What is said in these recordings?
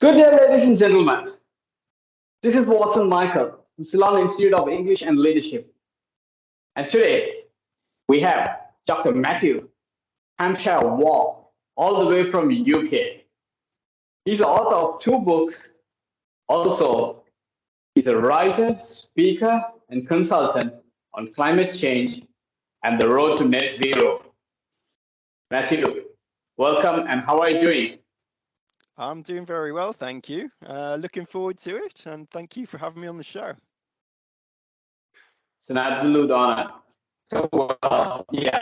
Good day, ladies and gentlemen. This is Watson Michael from Ceylon Institute of English and Leadership. And today we have Dr. Mathew Hampshire-Waugh, all the way from UK. He's the author of two books. Also, he's a writer, speaker, and consultant on climate change and the road to net zero. Matthew, welcome, and how are you doing? I'm doing very well, thank you. Looking forward to it, and thank you for having me on the show. It's an absolute honor. So, yeah.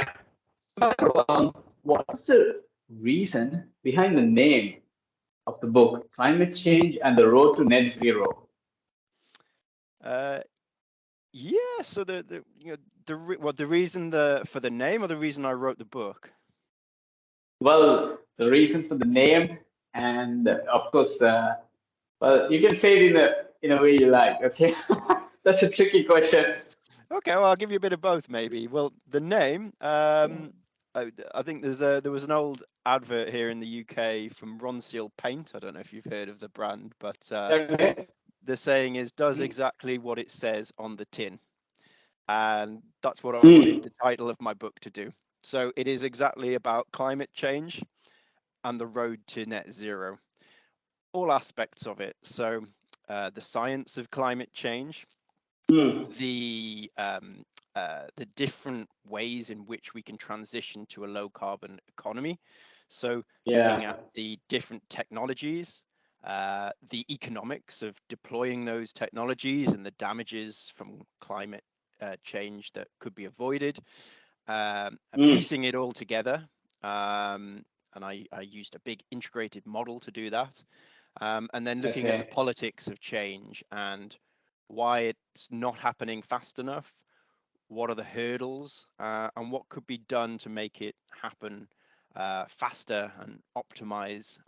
So, what's the reason behind the name of the book, Climate Change and the Road to Net Zero? Uh, yeah, so the reason for the name or the reason I wrote the book. Well, the reason for the name, and of course, well, you can say it in a way you like. Okay, that's a tricky question. Okay, well, I'll give you a bit of both, maybe. Well, the name, I think there was an old advert here in the UK from Ronseal Paint. I don't know if you've heard of the brand, but Okay. the saying is, does exactly what it says on the tin. And that's what I wanted the title of my book to do. So it is exactly about climate change and the road to net zero, all aspects of it. So the science of climate change, the different ways in which we can transition to a low carbon economy. So looking at the different technologies, the economics of deploying those technologies and the damages from climate change that could be avoided, and piecing it all together. And I used a big integrated model to do that. And then looking at the politics of change and why it's not happening fast enough, what are the hurdles, and what could be done to make it happen faster and optimize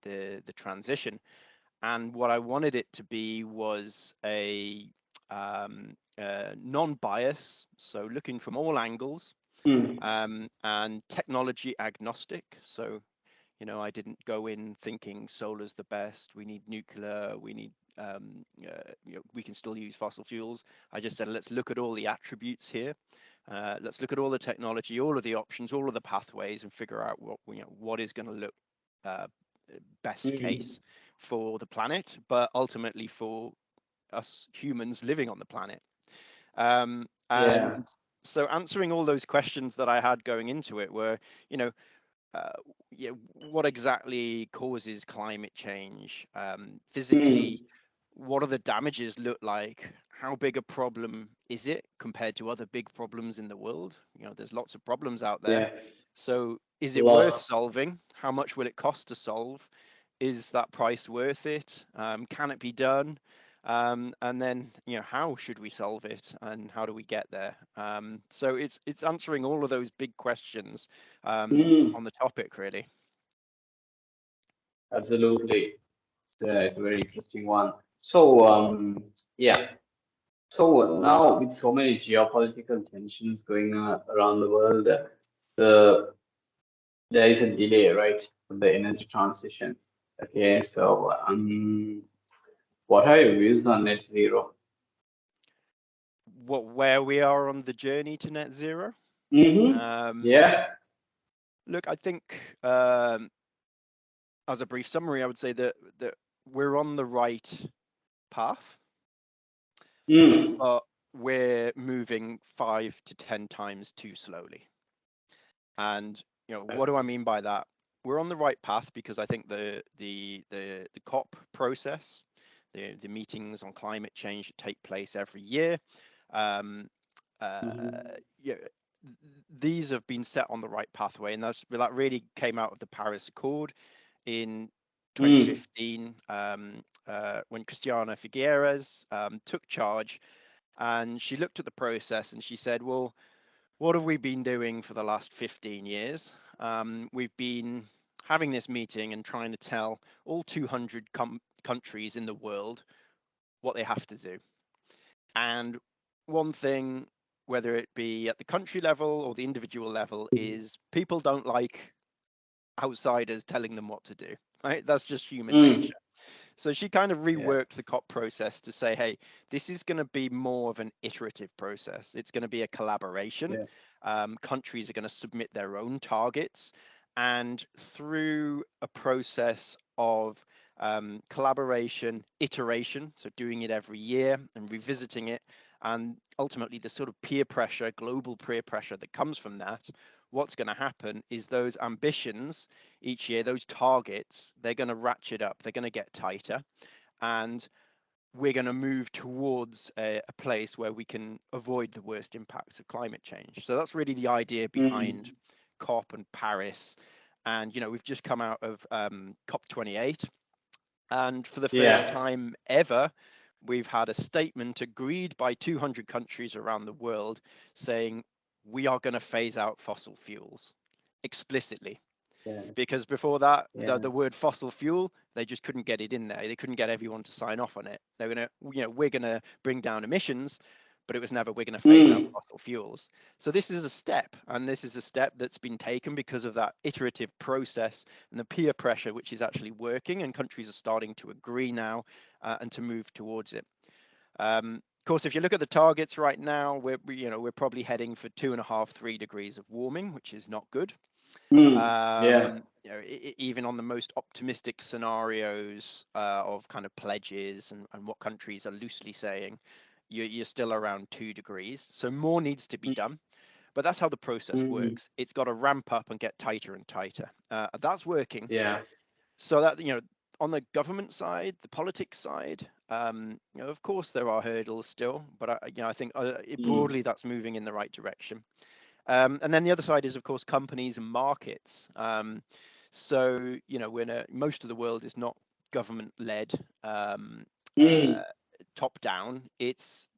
the transition. And what I wanted it to be was a non-bias, so looking from all angles, and technology agnostic. So, I didn't go in thinking solar's the best. We need nuclear. We need, we can still use fossil fuels. I just said, let's look at all the attributes here. Let's look at all the technology, all of the options, all of the pathways, and figure out what is going to look best case for the planet, but ultimately for us humans living on the planet. And so answering all those questions that I had going into it were, what exactly causes climate change physically? What do the damages look like? How big a problem is it compared to other big problems in the world? There's lots of problems out there. So is it worth solving? How much will it cost to solve? Is that price worth it? Can it be done? And then, how should we solve it, and how do we get there? So it's answering all of those big questions on the topic, really. Absolutely, it's a very interesting one. So, yeah. So now, with so many geopolitical tensions going on around the world, there is a delay, right, for the energy transition. Okay, so what are your views on net zero? Where we are on the journey to net zero? Look, I think as a brief summary, I would say that we're on the right path, but we're moving 5 to 10 times too slowly. And what do I mean by that? We're on the right path because I think the COP process, the meetings on climate change that take place every year, these have been set on the right pathway, and that really came out of the Paris Accord in 2015, when Christiana Figueres took charge, and she looked at the process and she said, well, what have we been doing for the last 15 years? We've been having this meeting and trying to tell all 200 countries in the world what they have to do. And one thing, whether it be at the country level or the individual level, is people don't like outsiders telling them what to do, right? That's just human nature. So she kind of reworked the COP process to say, hey, this is going to be more of an iterative process. It's going to be a collaboration. Countries are going to submit their own targets. And through a process of collaboration, iteration, so doing it every year and revisiting it, and ultimately the sort of peer pressure, global peer pressure that comes from that, what's going to happen is those ambitions each year, those targets, they're going to ratchet up, they're going to get tighter, and we're going to move towards a place where we can avoid the worst impacts of climate change. So that's really the idea behind COP and Paris. And, you know, we've just come out of COP28. And for the first time ever, we've had a statement agreed by 200 countries around the world saying we are going to phase out fossil fuels explicitly. Because before that, the word fossil fuel, they just couldn't get it in there. They couldn't get everyone to sign off on it. They were going to, you know, we're going to bring down emissions, but it was never, we're going to phase out fossil fuels. So this is a step, and this is a step that's been taken because of that iterative process and the peer pressure, which is actually working, and countries are starting to agree now and to move towards it. Of course, if you look at the targets right now, we're probably heading for 2.5, 3 degrees of warming, which is not good. You know, even on the most optimistic scenarios of kind of pledges and what countries are loosely saying, you're still around 2 degrees. So more needs to be done, but that's how the process works. It's got to ramp up and get tighter and tighter. That's working. So that, you know, on the government side, the politics side, you know, of course there are hurdles still, but you know, I think broadly that's moving in the right direction. And then the other side is, of course, companies and markets. So, you know, most of the world is not government-led, top-down. It's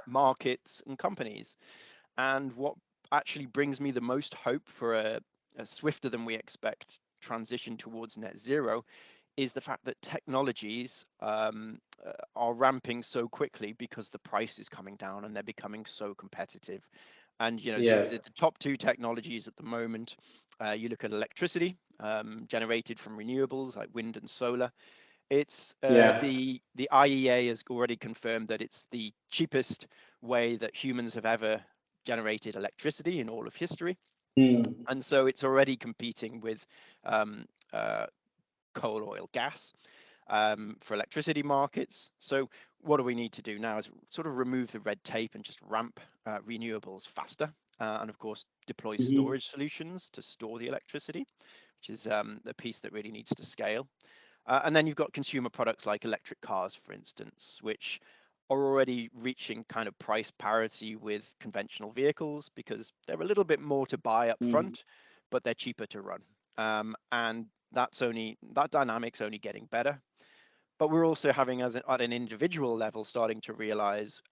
markets and companies. And what actually brings me the most hope for a swifter than we expect transition towards net zero is the fact that technologies are ramping so quickly because the price is coming down and they're becoming so competitive. And, you know, the top 2 technologies at the moment, you look at electricity generated from renewables like wind and solar. It's the IEA has already confirmed that it's the cheapest way that humans have ever generated electricity in all of history. And so it's already competing with coal, oil, gas for electricity markets. So what do we need to do now is sort of remove the red tape and just ramp renewables faster. And of course, deploy storage solutions to store the electricity, which is the piece that really needs to scale. And then you've got consumer products like electric cars, for instance, which are already reaching kind of price parity with conventional vehicles because they're a little bit more to buy up front, but they're cheaper to run. And that dynamic's only getting better. But we're also having, at an individual level, starting to realize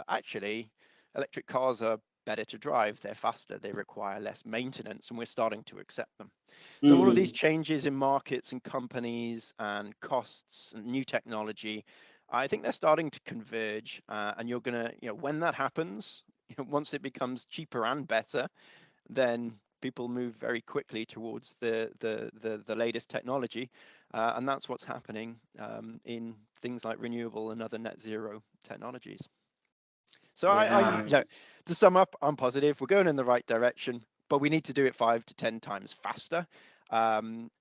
actually electric cars are better to drive, they're faster, they require less maintenance, and we're starting to accept them. So all of these changes in markets and companies and costs and new technology, I think they're starting to converge, and you're gonna, you know, when that happens, you know, once it becomes cheaper and better, then people move very quickly towards the latest technology, and that's what's happening in things like renewable and other net zero technologies. So you know, to sum up, I'm positive. We're going in the right direction, but we need to do it 5 to 10 times faster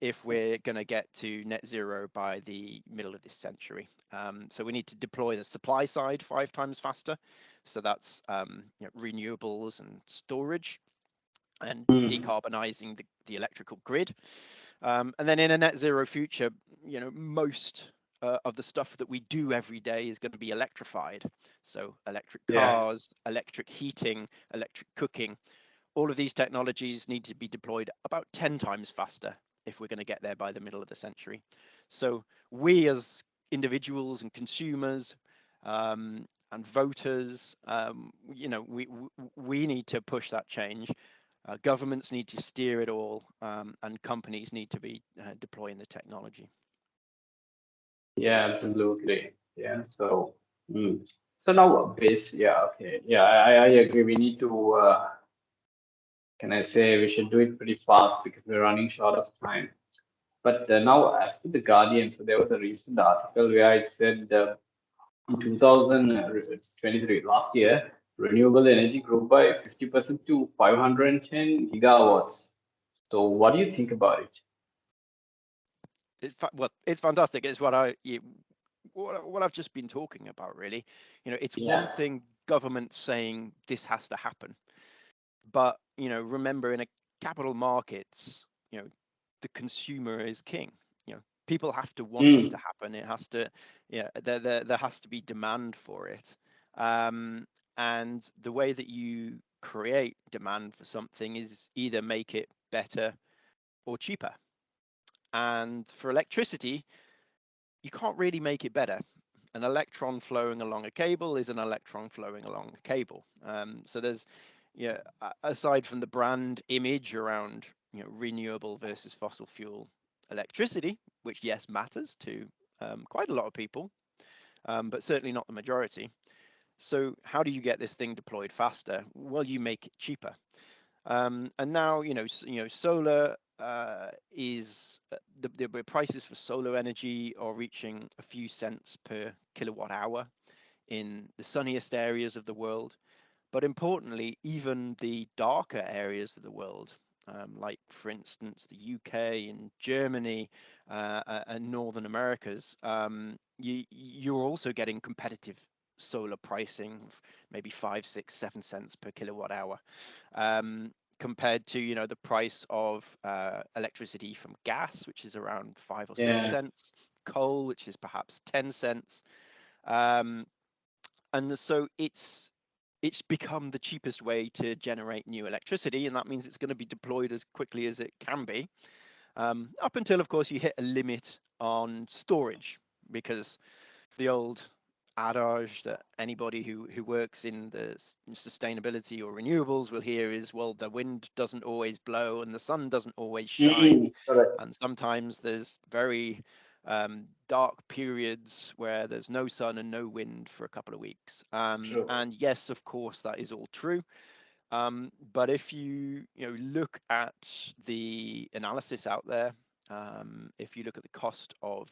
if we're going to get to net zero by the middle of this century. So we need to deploy the supply side 5 times faster. So that's you know, renewables and storage, and decarbonizing the electrical grid. And then in a net zero future, you know, most of the stuff that we do every day is going to be electrified. So electric cars, electric heating, electric cooking, all of these technologies need to be deployed about 10 times faster if we're going to get there by the middle of the century. So we as individuals and consumers and voters, you know, we need to push that change. Governments need to steer it all, and companies need to be deploying the technology. Yeah, absolutely. Yeah. So, so now base. Yeah. Okay. Yeah, I agree. We need to. Can I say we should do it pretty fast because we're running short of time. But now, as for the Guardian, so there was a recent article where it said in 2023, last year, renewable energy grew by 50% to 510 gigawatts. So, what do you think about it? Well, it's fantastic. It's what I've just been talking about, really. It's one Yeah. thing government saying this has to happen, but remember, in a capital markets, the consumer is king. People have to want it to happen. It has to, there has to be demand for it. And the way that you create demand for something is either make it better or cheaper. And for electricity, you can't really make it better. An electron flowing along a cable is an electron flowing along a cable. So there's, aside from the brand image around, renewable versus fossil fuel electricity, which yes matters to quite a lot of people, but certainly not the majority. So how do you get this thing deployed faster? Well, you make it cheaper. And now, solar is the prices for solar energy are reaching a few cents per kilowatt hour in the sunniest areas of the world. But importantly, even the darker areas of the world, like for instance the UK and Germany and Northern Americas, you're also getting competitive solar pricing, maybe 5, 6, 7 cents per kilowatt hour, compared to the price of electricity from gas, which is around 5 or 6 cents, coal, which is perhaps 10 cents, and so it's become the cheapest way to generate new electricity, and that means it's going to be deployed as quickly as it can be, up until, of course, you hit a limit on storage, because the old adage that anybody who works in the sustainability or renewables will hear is, well, the wind doesn't always blow and the sun doesn't always shine, and sometimes there's very dark periods where there's no sun and no wind for a couple of weeks. And yes, of course, that is all true. But if you look at the analysis out there, if you look at the cost of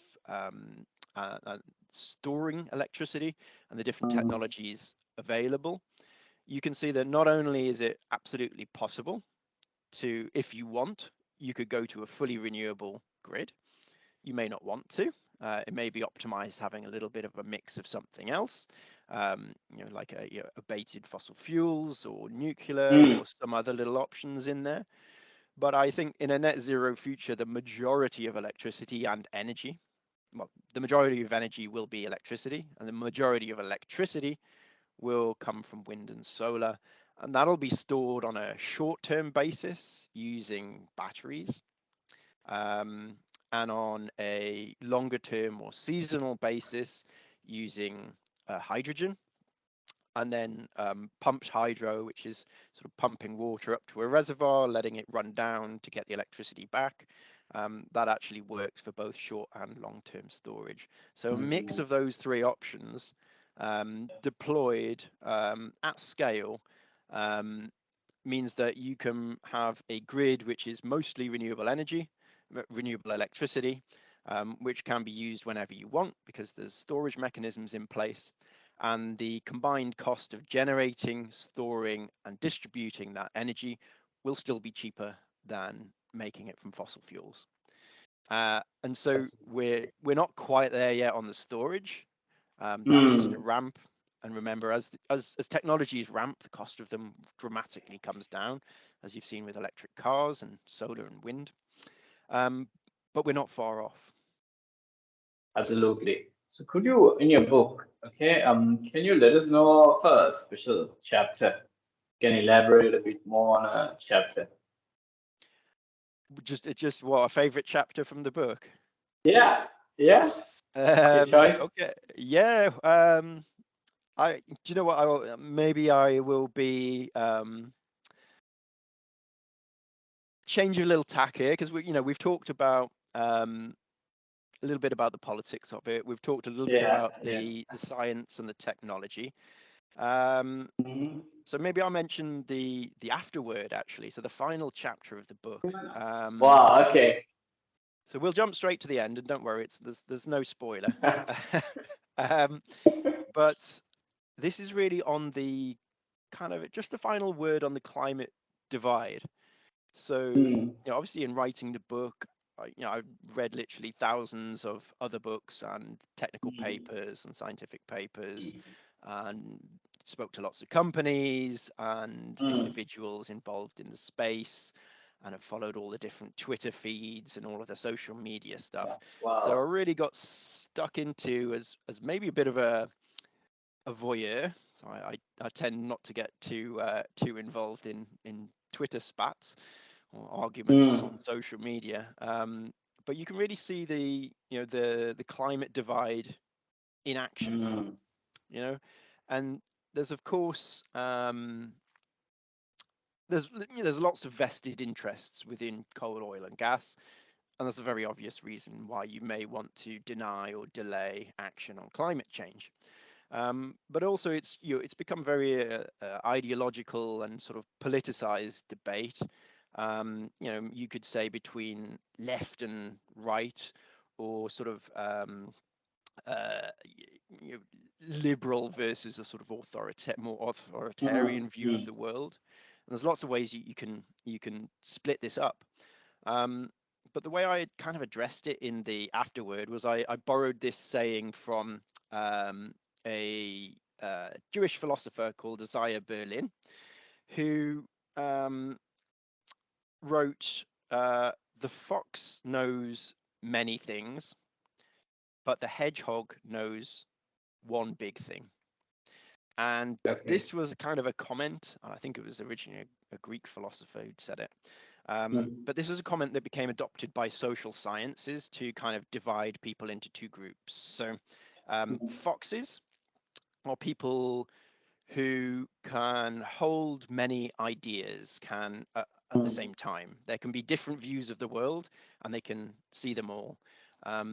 storing electricity and the different technologies available, you can see that not only is it absolutely possible to, if you want, you could go to a fully renewable grid. You may not want to. It may be optimized having a little bit of a mix of something else, like abated fossil fuels or nuclear or some other little options in there. But I think in a net zero future, the majority of electricity and energy, well, the majority of energy will be electricity, and the majority of electricity will come from wind and solar, and that'll be stored on a short-term basis using batteries, and on a longer-term or seasonal basis using hydrogen, and then pumped hydro, which is sort of pumping water up to a reservoir, letting it run down to get the electricity back. That actually works for both short and long-term storage. So a mix of those three options deployed at scale means that you can have a grid which is mostly renewable energy, renewable electricity, which can be used whenever you want because there's storage mechanisms in place. And the combined cost of generating, storing, and distributing that energy will still be cheaper than making it from fossil fuels. And so we're not quite there yet on the storage. That needs to ramp. And remember, as technologies ramp, the cost of them dramatically comes down, as you've seen with electric cars and solar and wind. But we're not far off. Absolutely. So could you, in your book, okay, can you let us know of a special chapter? Can you elaborate a bit more on a chapter? Just what, a favorite chapter from the book? Yeah. Your choice. Okay. Yeah. Do you know what? Maybe I will be change a little tack here, because we've talked about a little bit about the politics of it. We've talked a little bit about the science and the technology. So maybe I'll mention the afterword, actually. So the final chapter of the book. Wow. Okay. So we'll jump straight to the end, and don't worry, there's no spoiler. um, but this is really on the kind of just the final word on the climate divide. So, obviously in writing the book, I've read literally thousands of other books and technical papers and scientific papers, and spoke to lots of companies and individuals involved in the space, and have followed all the different Twitter feeds and all of the social media stuff. So I Wow. really got stuck into as maybe a bit of a voyeur. So I tend not to get too involved in Twitter spats or arguments on social media. But you can really see the climate divide in action. And there's of course there's lots of vested interests within coal, oil, and gas, and there's a very obvious reason why you may want to deny or delay action on climate change. But also it's become very ideological and sort of politicized debate. You could say between left and right, or sort of uh, liberal versus a sort of more authoritarian view of the world. And there's lots of ways you can split this up. But the way I kind of addressed it in the afterword was I borrowed this saying from a Jewish philosopher called Isaiah Berlin, who wrote, "The fox knows many things, but the hedgehog knows one big thing." And Okay. this was kind of a comment. I think it was originally a Greek philosopher who'd said it. But this was a comment that became adopted by social sciences to kind of divide people into two groups. So foxes are people who can hold many ideas, can at the same time. There can be different views of the world, and they can see them all.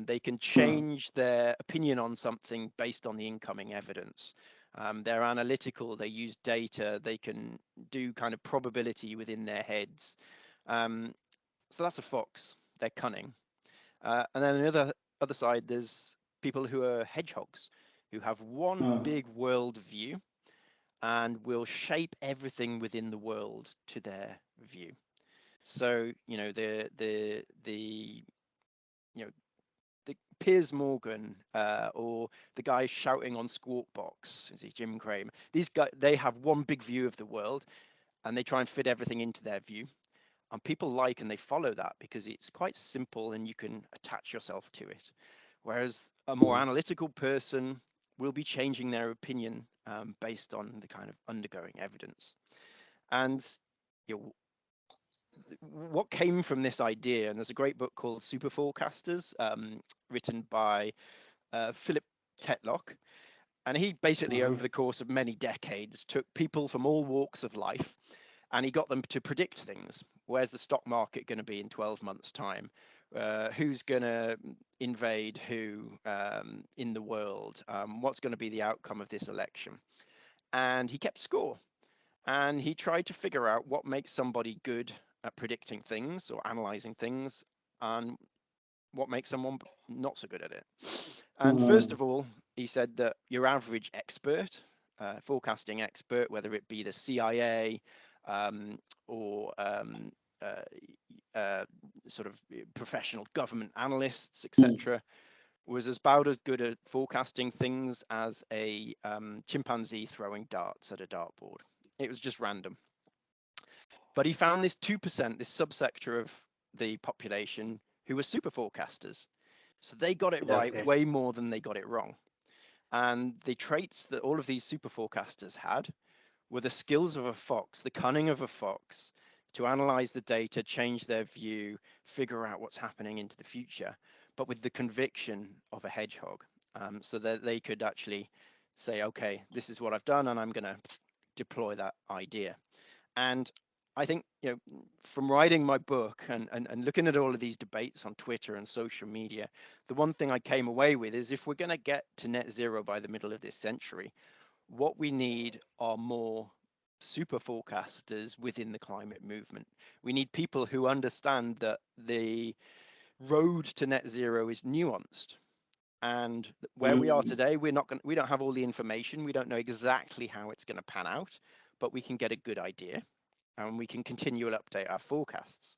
They can change their opinion on something based on the incoming evidence. They're analytical, they use data, they can do kind of probability within their heads. So that's a fox. They're cunning. And then on the other side, there's people who are hedgehogs, who have one big world view and will shape everything within the world to their view. So the Piers Morgan or the guy shouting on Squawk Box, is he Jim Cramer? These guys, they have one big view of the world, and they try and fit everything into their view. And people like and they follow that because it's quite simple and you can attach yourself to it. Whereas a more analytical person will be changing their opinion based on the kind of undergoing evidence. And what came from this idea, and there's a great book called Super Forecasters, written by Philip Tetlock. And he basically, over the course of many decades, took people from all walks of life and he got them to predict things. Where's the stock market going to be in 12 months' time? Who's going to invade who in the world? What's going to be the outcome of this election? And he kept score. And he tried to figure out what makes somebody good at predicting things or analyzing things, and what makes someone not so good at it. And first of all, he said that your average expert, forecasting expert, whether it be the CIA or sort of professional government analysts, etc., was about as good at forecasting things as a chimpanzee throwing darts at a dartboard. It was just random. But he found this 2%, this subsector of the population who were super forecasters. So they got it right way more than they got it wrong. And the traits that all of these super forecasters had were the skills of a fox, the cunning of a fox, to analyze the data, change their view, figure out what's happening into the future, but with the conviction of a hedgehog, so that they could actually say, okay, this is what I've done, and I'm going to deploy that idea. And I think, from writing my book and looking at all of these debates on Twitter and social media, the one thing I came away with is if we're going to get to net zero by the middle of this century, what we need are more super forecasters within the climate movement. We need people who understand that the road to net zero is nuanced. And where we are today, we don't have all the information. We don't know exactly how it's going to pan out, but we can get a good idea, and we can continually update our forecasts.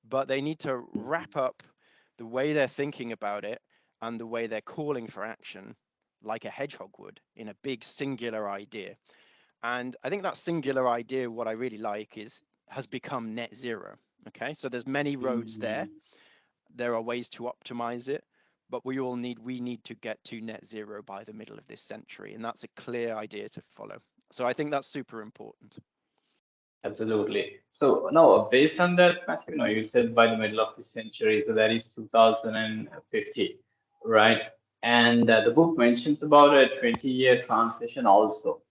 But they need to wrap up the way they're thinking about it and the way they're calling for action like a hedgehog would, in a big singular idea. And I think that singular idea, what I really like, has become net zero. Okay, so there's many roads there. There are ways to optimize it, but we need to get to net zero by the middle of this century, and that's a clear idea to follow. So I think that's super important. Absolutely. So now, based on that, Matthew, you said by the middle of the century, so that is 2050, right? And the book mentions about a 20-year transition also.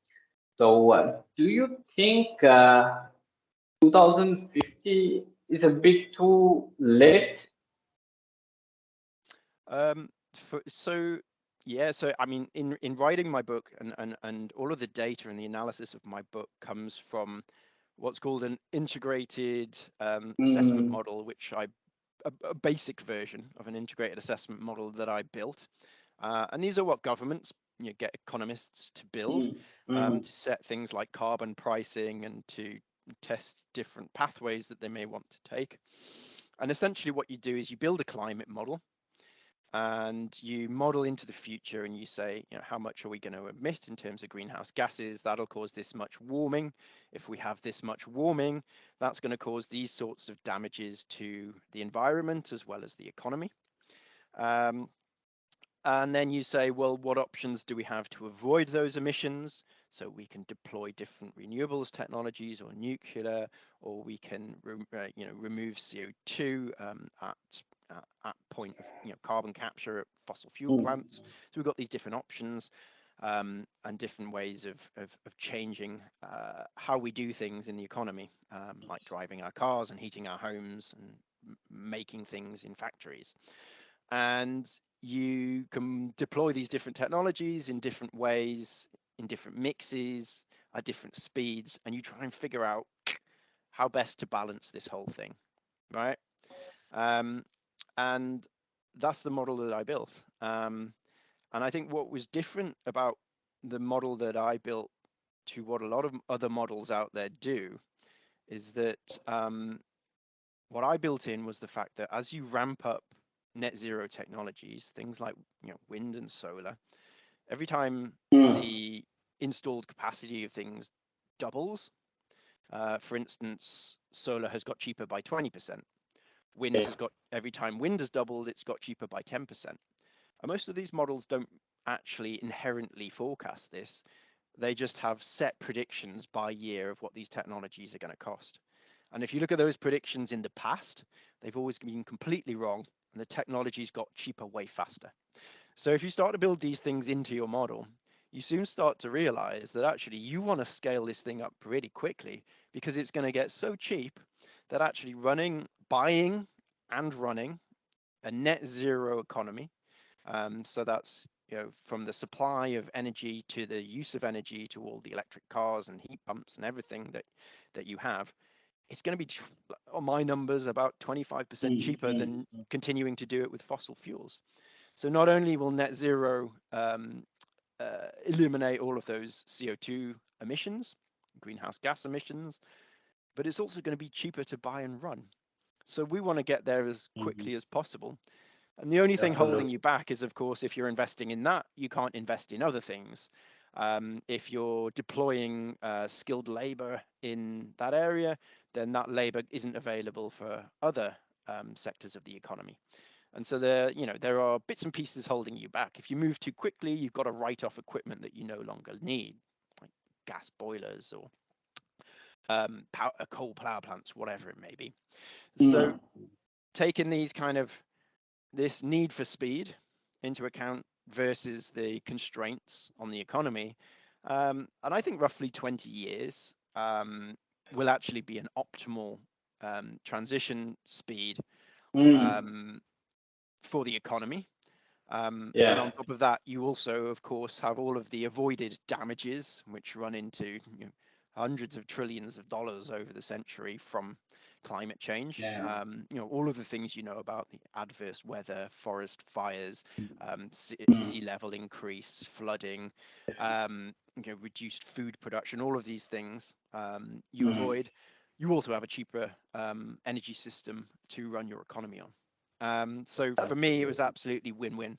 So, do you think 2050 is a bit too late? So yeah, so I mean, in writing my book, and all of the data and the analysis of my book comes from what's called an integrated assessment model, which a basic version of an integrated assessment model that I built. And these are what governments get economists to build to set things like carbon pricing and to test different pathways that they may want to take. And essentially what you do is you build a climate model, and you model into the future, and you say, how much are we going to emit in terms of greenhouse gases? That'll cause this much warming. If we have this much warming, that's going to cause these sorts of damages to the environment as well as the economy. And then you say, well, what options do we have to avoid those emissions? So we can deploy different renewables technologies or nuclear, or we can remove CO2 at point of carbon capture at fossil fuel plants. So we've got these different options and different ways of changing how we do things in the economy, like driving our cars and heating our homes and making things in factories. And you can deploy these different technologies in different ways, in different mixes, at different speeds, and you try and figure out how best to balance this whole thing, right? And that's the model that I built. And I think what was different about the model that I built to what a lot of other models out there do is that what I built in was the fact that as you ramp up net zero technologies, things like wind and solar, every time the installed capacity of things doubles, for instance, solar has got cheaper by 20%. Wind has got, every time wind has doubled, it's got cheaper by 10%. And most of these models don't actually inherently forecast this. They just have set predictions by year of what these technologies are going to cost. And if you look at those predictions in the past, they've always been completely wrong, and the technology's got cheaper way faster. So if you start to build these things into your model, you soon start to realize that actually you want to scale this thing up really quickly, because it's going to get so cheap that actually buying and running a net zero economy, so that's from the supply of energy to the use of energy to all the electric cars and heat pumps and everything that you have, it's going to be, on my numbers, about 25% cheaper than continuing to do it with fossil fuels. So not only will net zero eliminate all of those CO2 emissions, greenhouse gas emissions, but it's also going to be cheaper to buy and run. So we want to get there as quickly as possible. And the only thing holding you back is, of course, if you're investing in that, you can't invest in other things. If you're deploying skilled labor in that area, then that labor isn't available for other sectors of the economy. And so there are bits and pieces holding you back. If you move too quickly, you've got to write off equipment that you no longer need, like gas boilers or coal power plants, whatever it may be. So taking this need for speed into account versus the constraints on the economy, and I think roughly 20 years will actually be an optimal transition speed for the economy. And on top of that, you also, of course, have all of the avoided damages, which run into hundreds of trillions of dollars over the century from climate change. Yeah. All of the things you know about, the adverse weather, forest fires, Mm. sea level increase, flooding, reduced food production, all of these things you Mm. avoid. You also have a cheaper energy system to run your economy on. So for me, it was absolutely win-win.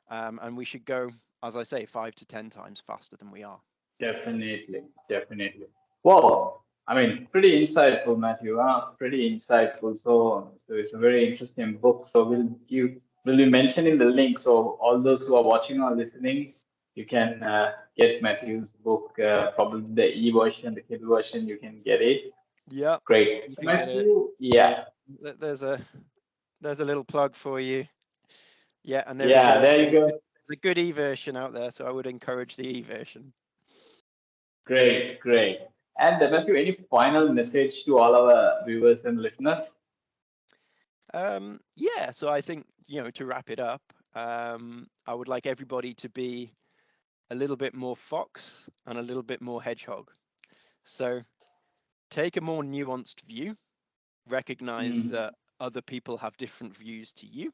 And we should go, as I say, 5 to 10 times faster than we are. Definitely, definitely. Well, I mean, pretty insightful, Matthew. Huh? Pretty insightful. So it's a very interesting book. So will be mentioning the link. So all those who are watching or listening, you can get Matthew's book. Probably the e version, the Kindle version. You can get it. Yeah, Great. you So can get it. Matthew, yeah, There's a little plug for you. Yeah, and there is yeah. a There you there's go. a good e-version out there, so I would encourage the e-version. Great, great. And Matthew, any final message to all our viewers and listeners? Yeah, so I think, to wrap it up, I would like everybody to be a little bit more fox and a little bit more hedgehog. So take a more nuanced view, recognize Mm. that other people have different views to you,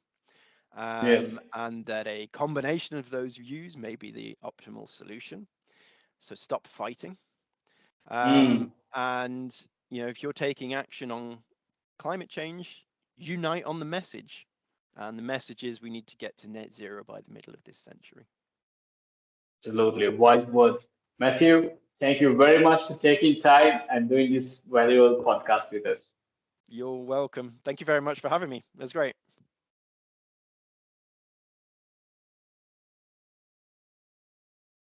Yes. and that a combination of those views may be the optimal solution. So stop fighting. Mm. And if you're taking action on climate change, unite on the message. And the message is we need to get to net zero by the middle of this century. Absolutely. Wise words. Matthew, thank you very much for taking time and doing this valuable podcast with us. You're welcome. Thank you very much for having me. That's great.